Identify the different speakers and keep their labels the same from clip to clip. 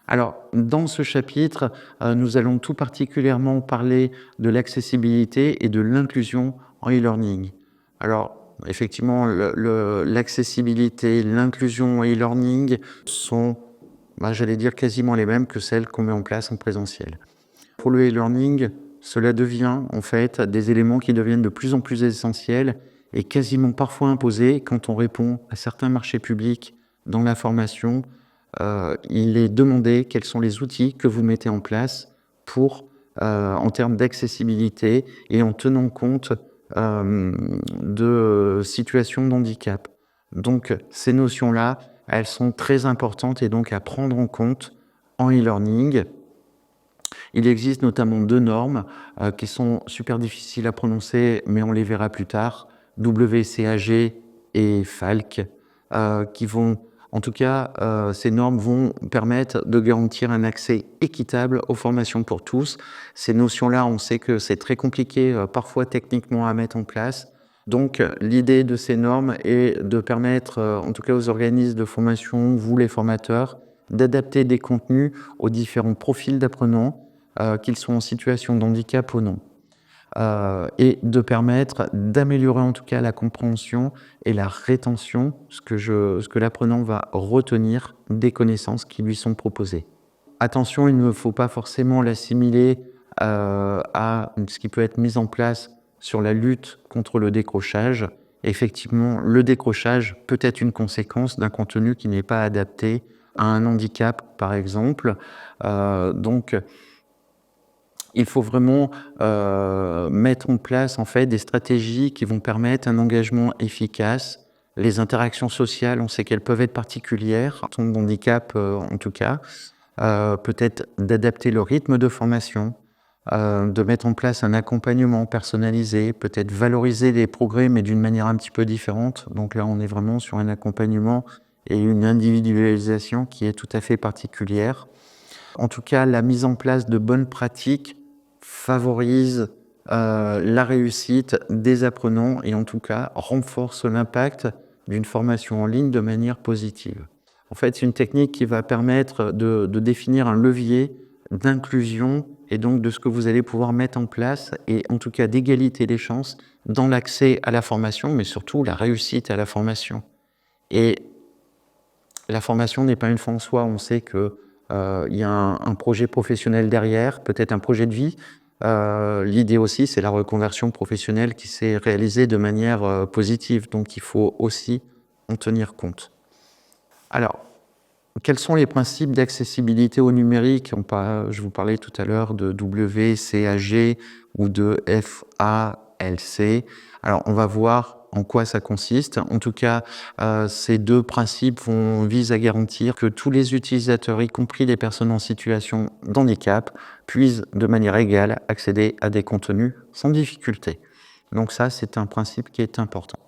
Speaker 1: Alors, dans ce chapitre, nous allons tout particulièrement parler de l'accessibilité et de l'inclusion en e-learning. Alors, effectivement, l'accessibilité, l'inclusion en e-learning sont, j'allais dire, quasiment les mêmes que celles qu'on met en place en présentiel. Pour le e-learning, cela devient en fait des éléments qui deviennent de plus en plus essentiels et quasiment parfois imposés quand on répond à certains marchés publics dans la formation. Il est demandé quels sont les outils que vous mettez en place pour, en termes d'accessibilité et en tenant compte de situations de handicap. Donc ces notions-là, elles sont très importantes et donc à prendre en compte en e-learning. Il existe notamment 2 normes qui sont super difficiles à prononcer, mais on les verra plus tard, WCAG et FALC, qui vont, en tout cas, ces normes vont permettre de garantir un accès équitable aux formations pour tous. Ces notions-là, on sait que c'est très compliqué, parfois techniquement à mettre en place. Donc, l'idée de ces normes est de permettre, en tout cas aux organismes de formation, vous les formateurs, d'adapter des contenus aux différents profils d'apprenants, qu'ils soient en situation de handicap ou non. Et de permettre d'améliorer en tout cas la compréhension et la rétention, ce que l'apprenant va retenir des connaissances qui lui sont proposées. Attention, il ne faut pas forcément l'assimiler à ce qui peut être mis en place sur la lutte contre le décrochage. Effectivement, le décrochage peut être une conséquence d'un contenu qui n'est pas adapté à un handicap, par exemple. Donc, il faut vraiment mettre en place en fait des stratégies qui vont permettre un engagement efficace. Les interactions sociales, on sait qu'elles peuvent être particulières, ton handicap en tout cas. Peut-être d'adapter le rythme de formation, de mettre en place un accompagnement personnalisé, peut-être valoriser les progrès mais d'une manière un petit peu différente. Donc là, on est vraiment sur un accompagnement et une individualisation qui est tout à fait particulière. En tout cas, la mise en place de bonnes pratiques favorise la réussite des apprenants et en tout cas renforce l'impact d'une formation en ligne de manière positive. En fait, c'est une technique qui va permettre de définir un levier d'inclusion et donc de ce que vous allez pouvoir mettre en place et en tout cas d'égalité des chances dans l'accès à la formation, mais surtout la réussite à la formation. Et la formation n'est pas une fin en soi, on sait que il y a un projet professionnel derrière, peut-être un projet de vie. L'idée aussi, c'est la reconversion professionnelle qui s'est réalisée de manière positive, donc il faut aussi en tenir compte. Alors, quels sont les principes d'accessibilité au numérique? Je vous parlais tout à l'heure de WCAG ou de FALC. Alors, on va voir en quoi ça consiste. En tout cas, ces 2 principes visent à garantir que tous les utilisateurs, y compris les personnes en situation de handicap, puissent de manière égale accéder à des contenus sans difficulté. Donc ça, c'est un principe qui est important.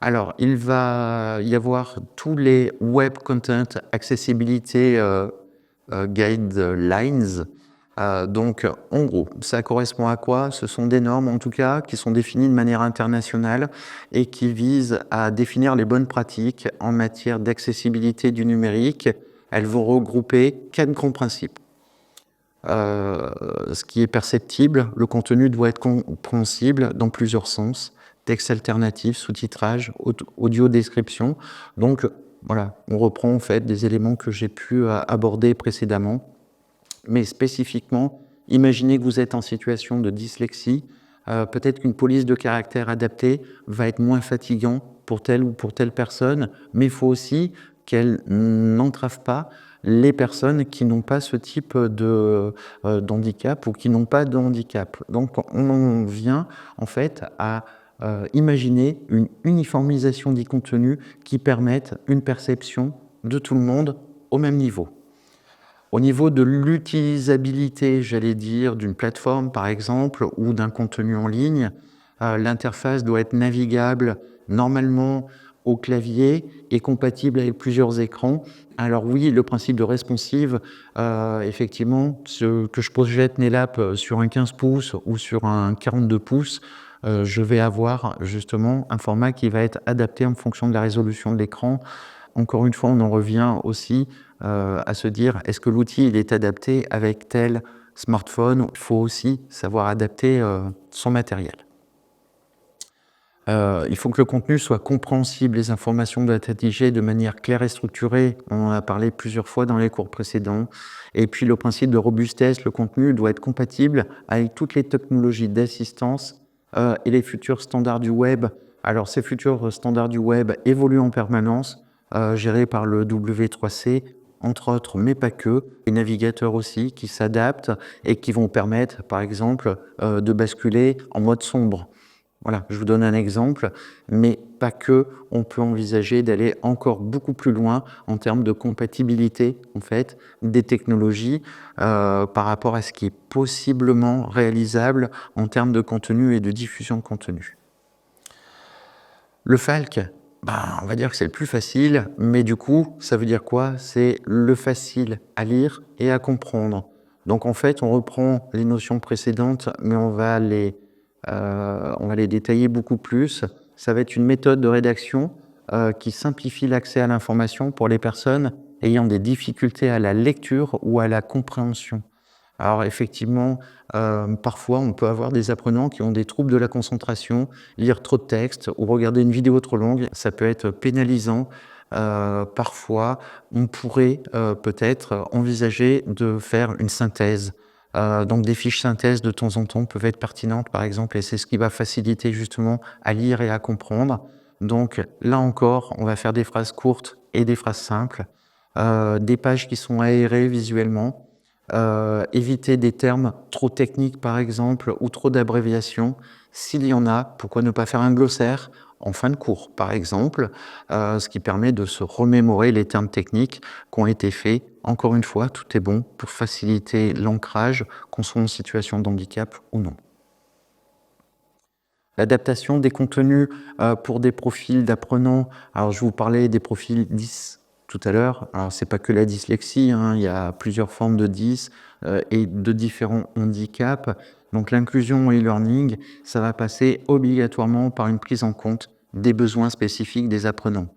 Speaker 1: Alors, il va y avoir tous les Web Content Accessibility Guidelines. Donc, en gros, ça correspond à quoi? Ce sont des normes, en tout cas, qui sont définies de manière internationale et qui visent à définir les bonnes pratiques en matière d'accessibilité du numérique. Elles vont regrouper 4 grands principes. Ce qui est perceptible, le contenu doit être compréhensible dans plusieurs sens. Texte alternatif, sous-titrage, audio-description. Donc, voilà, on reprend en fait des éléments que j'ai pu aborder précédemment. Mais spécifiquement, imaginez que vous êtes en situation de dyslexie. Peut-être qu'une police de caractère adaptée va être moins fatigant pour telle ou pour telle personne, mais il faut aussi qu'elle n'entrave pas les personnes qui n'ont pas ce type d'handicap ou qui n'ont pas de handicap. Donc on en vient en fait à imaginer une uniformisation des contenus qui permettent une perception de tout le monde au même niveau. Au niveau de l'utilisabilité, j'allais dire, d'une plateforme par exemple ou d'un contenu en ligne, l'interface doit être navigable normalement au clavier et compatible avec plusieurs écrans. Alors oui, le principe de responsive, effectivement, que je projette NetApp sur un 15 pouces ou sur un 42 pouces, je vais avoir justement un format qui va être adapté en fonction de la résolution de l'écran. Encore une fois, on en revient aussi à se dire est-ce que l'outil il est adapté avec tel smartphone? Il faut aussi savoir adapter son matériel. Il faut que le contenu soit compréhensible, les informations doivent être rédigées de manière claire et structurée. On en a parlé plusieurs fois dans les cours précédents. Et puis le principe de robustesse, le contenu doit être compatible avec toutes les technologies d'assistance et les futurs standards du web. Alors ces futurs standards du web évoluent en permanence, gérés par le W3C, entre autres, mais pas que. Les navigateurs aussi qui s'adaptent et qui vont permettre, par exemple, de basculer en mode sombre. Voilà, je vous donne un exemple, mais pas que. On peut envisager d'aller encore beaucoup plus loin en termes de compatibilité, en fait, des technologies par rapport à ce qui est possiblement réalisable en termes de contenu et de diffusion de contenu. Le Falc, on va dire que c'est le plus facile, mais du coup, ça veut dire quoi? C'est le facile à lire et à comprendre. Donc en fait, on reprend les notions précédentes, mais on va les détailler beaucoup plus. Ça va être une méthode de rédaction qui simplifie l'accès à l'information pour les personnes ayant des difficultés à la lecture ou à la compréhension. Alors effectivement, parfois on peut avoir des apprenants qui ont des troubles de la concentration, lire trop de texte ou regarder une vidéo trop longue, ça peut être pénalisant. Parfois, on pourrait peut-être envisager de faire une synthèse. Donc des fiches synthèse de temps en temps peuvent être pertinentes par exemple et c'est ce qui va faciliter justement à lire et à comprendre. Donc là encore, on va faire des phrases courtes et des phrases simples, des pages qui sont aérées visuellement. Éviter des termes trop techniques par exemple ou trop d'abréviations. S'il y en a, pourquoi ne pas faire un glossaire en fin de cours par exemple, ce qui permet de se remémorer les termes techniques qui ont été faits. Encore une fois, tout est bon pour faciliter l'ancrage, qu'on soit en situation de handicap ou non. L'adaptation des contenus pour des profils d'apprenants. Alors je vous parlais des profils 10 tout à l'heure. Alors c'est pas que la dyslexie, hein, il y a plusieurs formes de 10 et de différents handicaps. Donc l'inclusion e-learning, ça va passer obligatoirement par une prise en compte des besoins spécifiques des apprenants.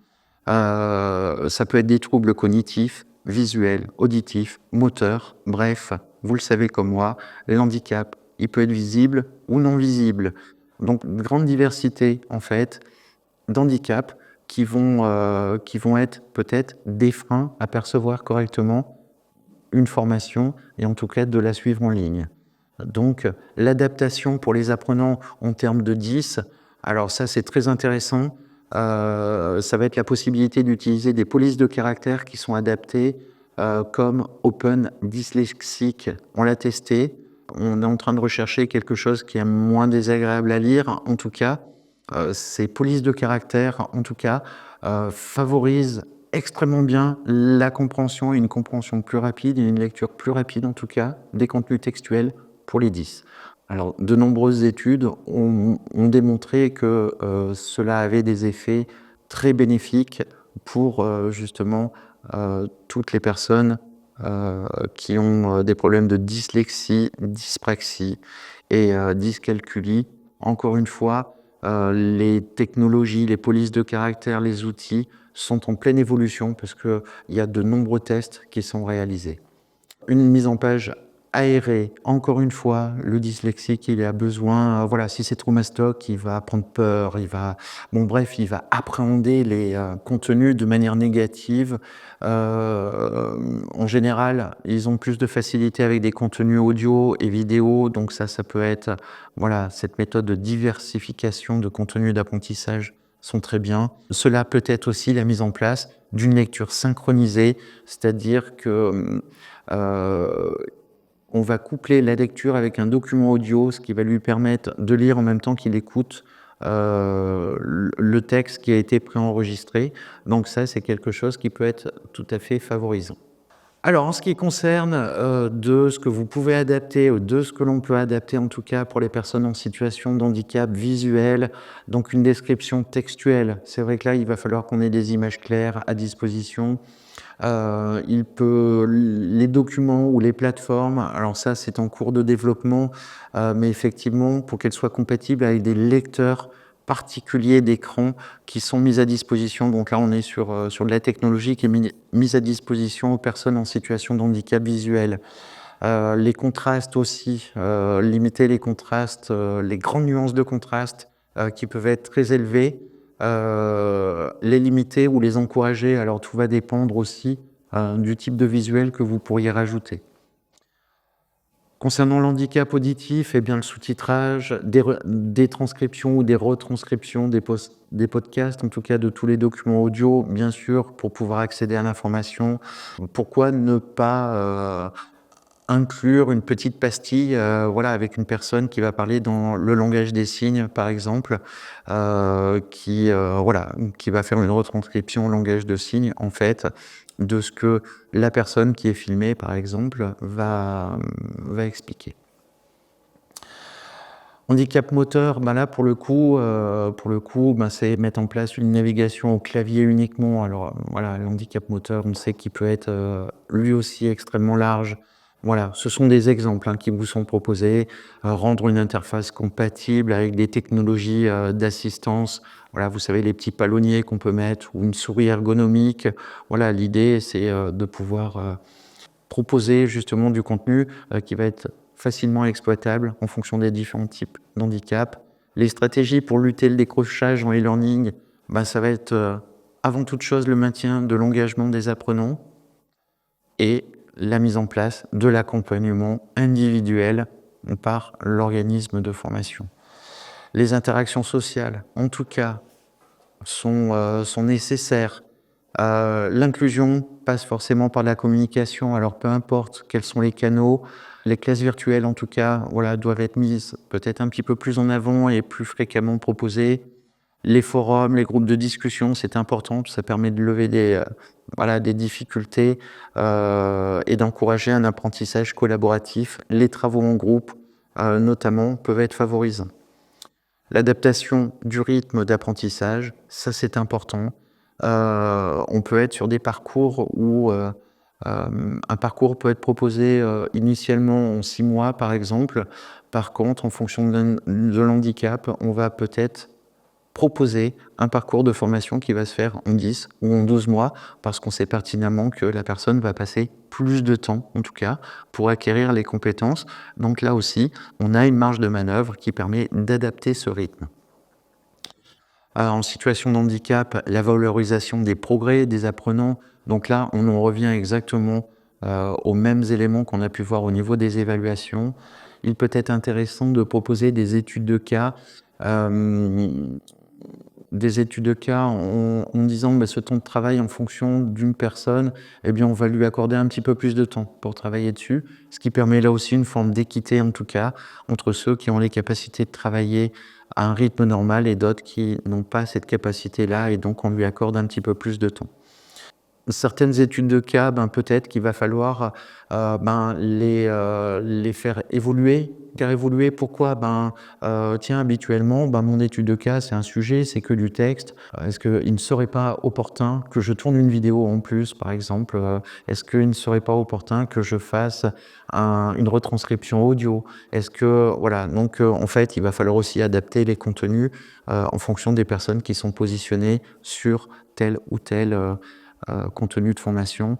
Speaker 1: Ça peut être des troubles cognitifs, visuels, auditifs, moteurs, bref, vous le savez comme moi, l'handicap, il peut être visible ou non visible. Donc, une grande diversité, en fait, d'handicaps qui vont être peut-être des freins à percevoir correctement une formation et en tout cas de la suivre en ligne. Donc, l'adaptation pour les apprenants en termes de 10, alors ça, c'est très intéressant. Ça va être la possibilité d'utiliser des polices de caractères qui sont adaptées comme Open Dyslexic. On l'a testé. On est en train de rechercher quelque chose qui est moins désagréable à lire. En tout cas, ces polices de caractères, en tout cas, favorisent extrêmement bien la compréhension, une compréhension plus rapide et une lecture plus rapide, en tout cas, des contenus textuels pour les 10. Alors, de nombreuses études ont démontré que cela avait des effets très bénéfiques pour justement toutes les personnes qui ont des problèmes de dyslexie, dyspraxie et dyscalculie. Encore une fois, les technologies, les polices de caractère, les outils sont en pleine évolution parce qu'il y a de nombreux tests qui sont réalisés. Une mise en page aérée, encore une fois, le dyslexique, il a besoin, voilà, si c'est trop mastoc, il va prendre peur, il va appréhender les contenus de manière négative. En général, ils ont plus de facilité avec des contenus audio et vidéo, donc ça peut être, voilà, cette méthode de diversification de contenus d'apprentissage sont très bien. Cela peut être aussi la mise en place d'une lecture synchronisée, c'est-à-dire que on va coupler la lecture avec un document audio, ce qui va lui permettre de lire en même temps qu'il écoute le texte qui a été préenregistré. Donc ça, c'est quelque chose qui peut être tout à fait favorisant. Alors, en ce qui concerne de ce que vous pouvez adapter, ou de ce que l'on peut adapter en tout cas pour les personnes en situation de handicap visuel, donc une description textuelle. C'est vrai que là, il va falloir qu'on ait des images claires à disposition. Les documents ou les plateformes, alors ça c'est en cours de développement, mais effectivement pour qu'elles soient compatibles avec des lecteurs particuliers d'écran qui sont mis à disposition. Donc là, on est sur de la technologie qui est mise à disposition aux personnes en situation de handicap visuel. Les contrastes aussi, limiter les contrastes, les grandes nuances de contraste qui peuvent être très élevées, les limiter ou les encourager. Alors tout va dépendre aussi du type de visuel que vous pourriez rajouter. Concernant l'handicap auditif, eh bien, le sous-titrage, des transcriptions ou des retranscriptions des podcasts, en tout cas de tous les documents audio, bien sûr, pour pouvoir accéder à l'information. Pourquoi ne pas inclure une petite pastille voilà, avec une personne qui va parler dans le langage des signes, par exemple, voilà, qui va faire une retranscription au langage de signes, en fait, de ce que la personne qui est filmée, par exemple, va expliquer. Handicap moteur, ben là, pour le coup, c'est mettre en place une navigation au clavier uniquement. Alors, voilà, le handicap moteur, on sait qu'il peut être lui aussi extrêmement large. Voilà, ce sont des exemples qui vous sont proposés. Rendre une interface compatible avec des technologies d'assistance. Voilà, vous savez, les petits palonniers qu'on peut mettre ou une souris ergonomique. Voilà, l'idée, c'est de pouvoir proposer justement du contenu qui va être facilement exploitable en fonction des différents types d'handicap. Les stratégies pour lutter le décrochage en e-learning, ça va être avant toute chose le maintien de l'engagement des apprenants et la mise en place de l'accompagnement individuel par l'organisme de formation. Les interactions sociales, en tout cas, sont nécessaires. L'inclusion passe forcément par la communication, alors peu importe quels sont les canaux. Les classes virtuelles, en tout cas, voilà, doivent être mises peut-être un petit peu plus en avant et plus fréquemment proposées. Les forums, les groupes de discussion, c'est important, ça permet de lever des difficultés et d'encourager un apprentissage collaboratif. Les travaux en groupe, notamment, peuvent être favorisants. L'adaptation du rythme d'apprentissage, ça c'est important. On peut être sur des parcours où un parcours peut être proposé initialement en 6 mois, par exemple. Par contre, en fonction de l'handicap, on va peut-être proposer un parcours de formation qui va se faire en 10 ou en 12 mois, parce qu'on sait pertinemment que la personne va passer plus de temps, en tout cas, pour acquérir les compétences. Donc là aussi, on a une marge de manœuvre qui permet d'adapter ce rythme. En situation de handicap, la valorisation des progrès des apprenants. Donc là, on en revient exactement aux mêmes éléments qu'on a pu voir au niveau des évaluations. Il peut être intéressant de proposer des études de cas en disant ce temps de travail en fonction d'une personne, eh bien on va lui accorder un petit peu plus de temps pour travailler dessus, ce qui permet là aussi une forme d'équité en tout cas entre ceux qui ont les capacités de travailler à un rythme normal et d'autres qui n'ont pas cette capacité-là et donc on lui accorde un petit peu plus de temps. Certaines études de cas, peut-être qu'il va falloir les faire évoluer. Faire évoluer, pourquoi tiens, habituellement, mon étude de cas, c'est un sujet, c'est que du texte. Est-ce qu'il ne serait pas opportun que je tourne une vidéo en plus, par exemple Est-ce qu'il ne serait pas opportun que je fasse une retranscription audio? Est-ce que, voilà, donc en fait, il va falloir aussi adapter les contenus en fonction des personnes qui sont positionnées sur tel ou tel contenu de formation.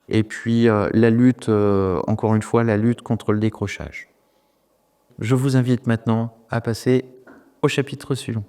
Speaker 1: Et puis la lutte, encore une fois, la lutte contre le décrochage. Je vous invite maintenant à passer au chapitre suivant.